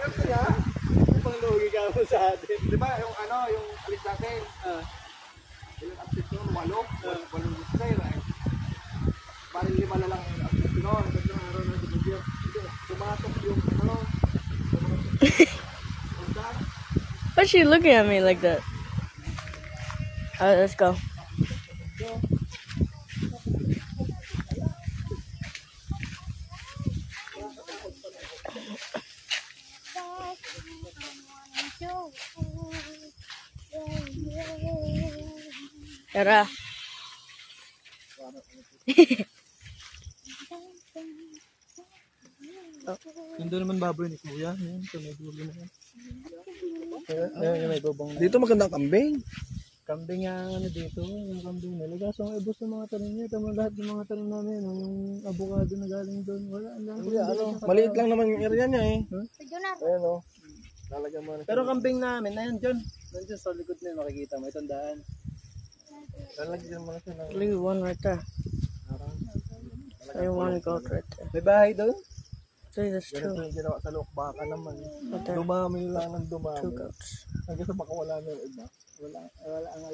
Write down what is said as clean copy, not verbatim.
Kaya, panglugi ka mo sa atin. Di ba, yung ano, yung alis natin, ilang absent yun, 8 tayo na eh. Parang 5 na lang yung absent yun. Tatlong araw na dito. Tumatok yung ano. Why's she looking at me like that? Alright, let's go. Tara. Hindi naman baboy ni Kuya. Yan, ito may dulo na yan. Dito magandang kambing. Kambing nga ano dito, yung kambing nila. Kaso ang ibos ng mga tanim niya, tama lahat ng mga tanim namin, yung avocado na galing doon, wala lang. Maliit lang naman yung area niya eh. Ayan o. Pero kambing namin, na yan dyan. Nandiyan sa likod na yun, makikita mo, itong daan. Lalagyan mo na siya ng... Leave one right there. I want goat right there. May bahay doon? See, there's Ganito 2. yung ginawa sa baka naman. Right there. Dumami lang ng dumami. 2 goats. Hanggang sa baka wala na yung iba. Wala ang